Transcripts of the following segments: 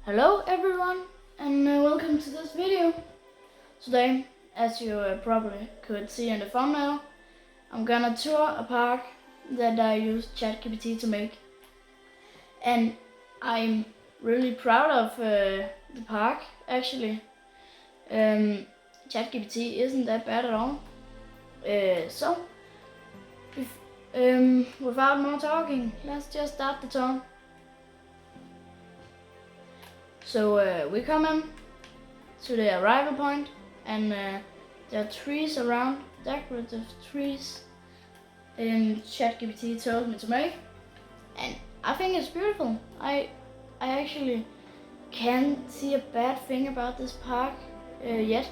Hello everyone, and welcome to this video. Today, as you probably could see in the thumbnail, I'm gonna tour a park that I used ChatGPT to make. And I'm really proud of the park, actually. ChatGPT isn't that bad at all. Without more talking, let's just start the tour. So we come in to the arrival point, and there are trees around, decorative trees. ChatGPT told me to make, and I think it's beautiful. I actually can't see a bad thing about this park yet.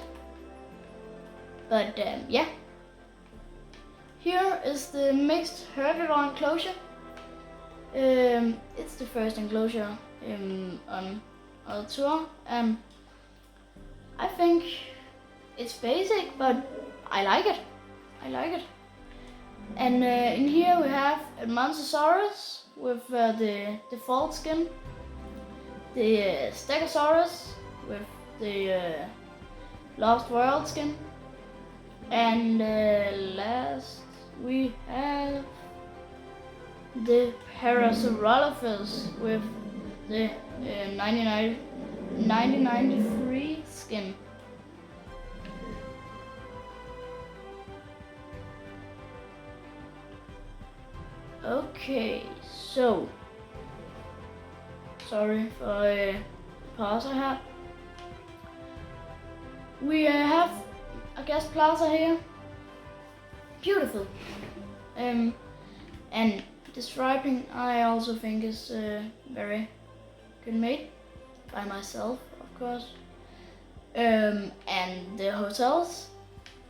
But yeah, here is the mixed herbivore enclosure. It's the first enclosure on our tour, and I think it's basic, but I like it. And in here we have a Mosasaurus with the default skin, the Stegosaurus with the Lost World skin, and last we have the Parasaurolophus with the 1993 skin. Okay, so sorry for the pause I had. We have a guest plaza here. Beautiful. And the striping I also think is very good made by myself, of course. And the hotels,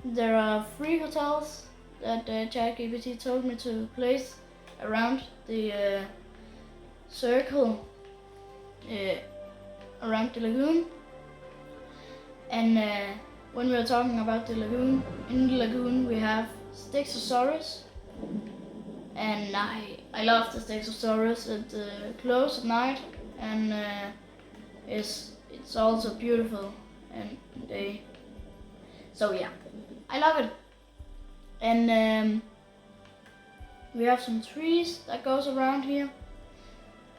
there are 3 hotels that ChatGPT told me to place around the circle around the lagoon. And when we are talking about the lagoon, in the lagoon we have Stegosaurus, and I love the Stegosaurus. It close at night, and it's also beautiful and day. So yeah, I love it. And we have some trees that goes around here,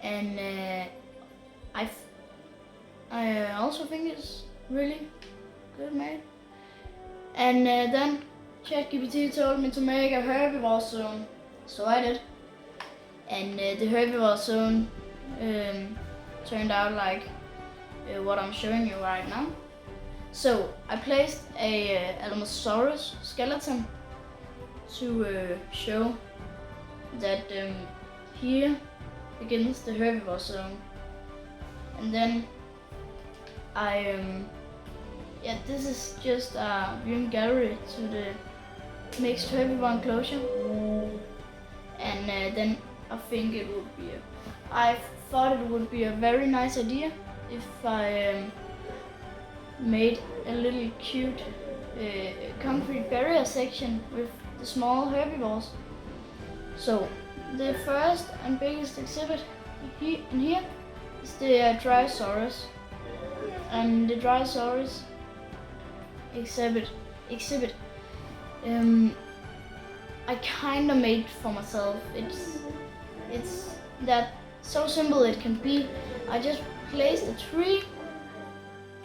and I also think it's really good made. And then ChatGPT told me to make a herbivore zone, so I did. And the herbivore zone turned out like what I'm showing you right now. So I placed a Allosaurus skeleton to show that here begins the herbivore zone. And then this is just a viewing gallery to the mixed herbivore enclosure. And then I thought it would be a very nice idea if I made a little cute concrete barrier section with the small herbivores. So the first and biggest exhibit in here is the Dryosaurus, and the Dryosaurus exhibit I kinda made for myself. It's that so simple it can be. I just placed a tree,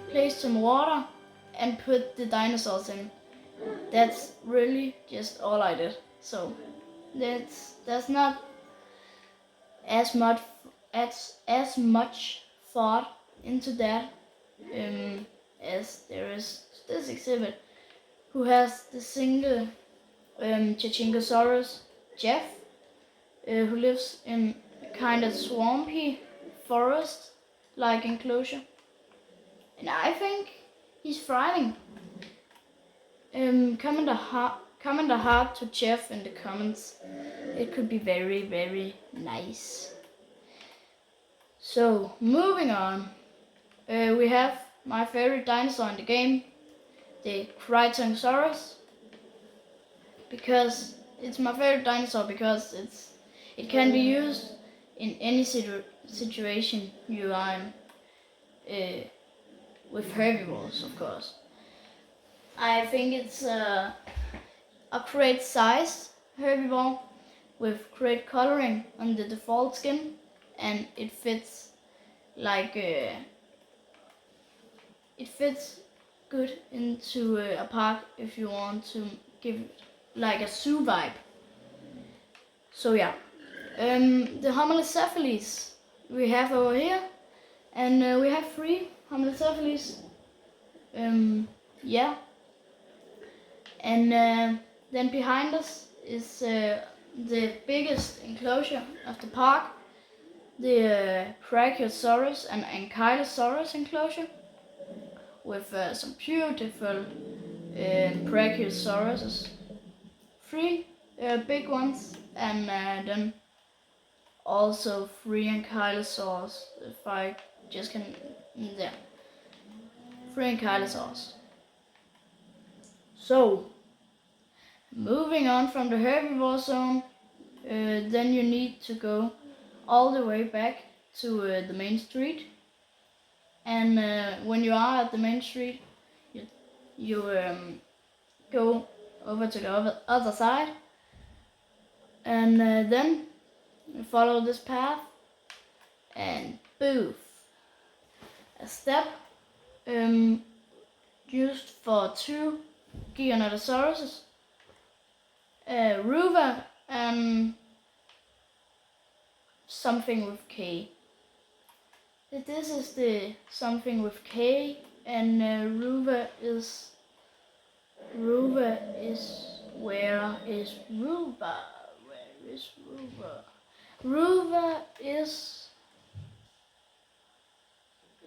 placed some water, and put the dinosaurs in. That's really just all I did. So there's not as much thought into that as there is this exhibit, who has the single Chichingosaurus Jeff, who lives in a kind of swampy forest-like enclosure, and I think he's thriving. Comment a heart to Jeff in the comments. It could be very, very nice. So moving on, we have my favorite dinosaur in the game, the Crichtonsaurus, because it's my favorite dinosaur because it can be used in any situation you are in. with herbivores, of course. I think it's a great size herbivore with great coloring on the default skin, and it fits like it fits good into a park if you want to give it like a zoo vibe. So yeah, the homalocephalus we have over here, and we have 3 homalocephalus. Yeah, and then behind us is the biggest enclosure of the park, the Brachiosaurus and Ankylosaurus enclosure, with some beautiful Brachiosauruses, 3 big ones, and then also 3 Ankylosaurs, if I just can, yeah, 3 Ankylosaurs. So, moving on from the herbivore zone, then you need to go all the way back to the main street. And when you are at the main street, you go over to the other side, and then you follow this path, and boof, a step used for 2 Gigantosauruses, Ruva and something with K. This is the something with K, and Ruva is where is Ruva? Where is Ruva? Ruva is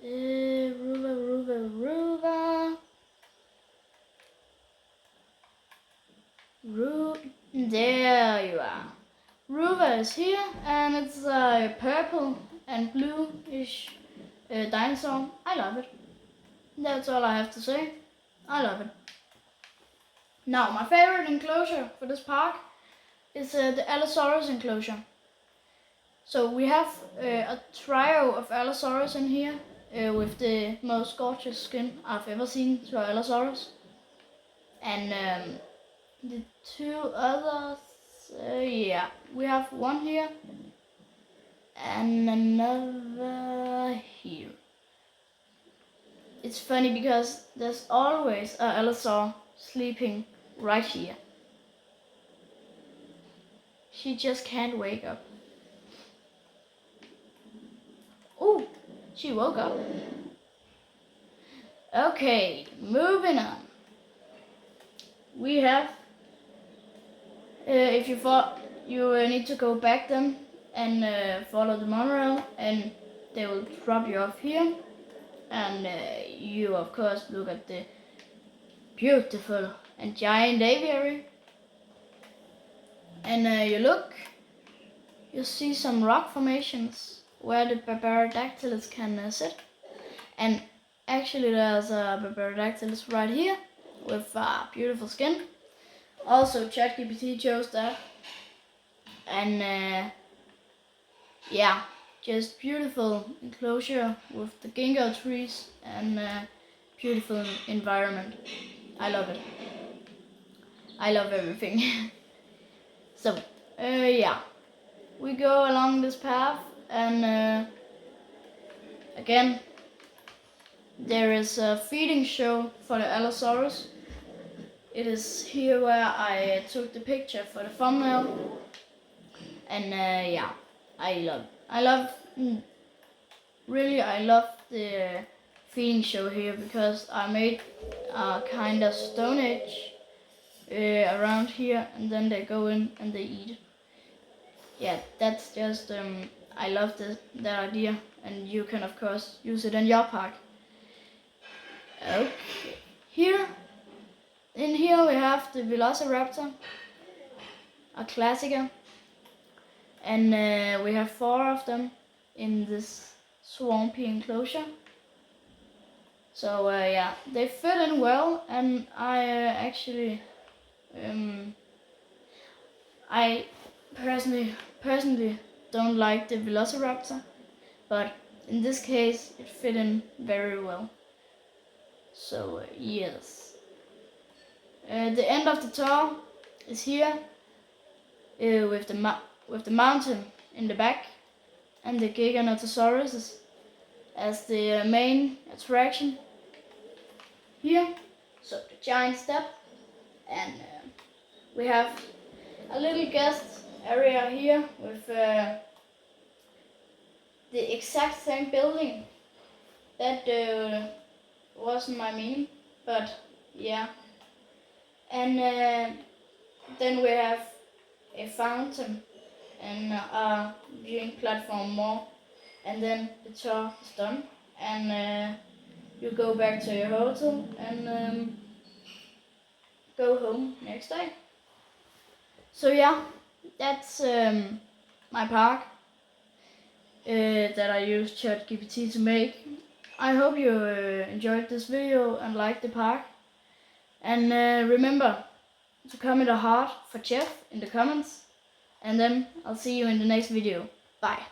Ruva. There you are. Ruva is here, and it's a purple and bluish dinosaur. I love it. That's all I have to say. I love it. Now, my favorite enclosure for this park is the Allosaurus enclosure. So we have a trio of Allosaurus in here with the most gorgeous skin I've ever seen to an Allosaurus. And the 2 others, yeah, we have one here and another here. It's funny because there's always a Allosaur sleeping right here. She just can't wake up. Oh, she woke up. Okay, moving on. We have, if you thought you need to go back then and follow the monorail, and they will drop you off here, and you of course look at the beautiful and giant aviary, and you see some rock formations where the Barbaarodactylus can sit, and actually there's a Barbaarodactylus right here with beautiful skin. Also ChatGPT chose that, and yeah, just beautiful enclosure with the ginkgo trees and beautiful environment. I love it. I love everything. So yeah, we go along this path, and again there is a feeding show for the Allosaurus. It is here where I took the picture for the thumbnail, and yeah, I love the feeding show here because I made a kind of Stone Age around here, and then they go in and they eat. Yeah, that's just I love that idea, and you can of course use it in your park. Okay, in here we have the Velociraptor, a classicer, and we have 4 of them in this swampy enclosure. So yeah, they fit in well, and I actually I personally don't like the Velociraptor, but in this case it fit in very well. So yes, the end of the tour is here, with the mountain in the back and the Giganotosaurus as the main attraction here. So the giant step, and we have a little guest area here with the exact same building. That wasn't my meaning, but yeah. And then we have a fountain and a viewing platform more, and then the tour is done, and you go back to your hotel and go home next day. So yeah, that's my park that I used ChatGPT to make. I hope you enjoyed this video and liked the park. And remember to comment a heart for Jeff in the comments. And then I'll see you in the next video. Bye.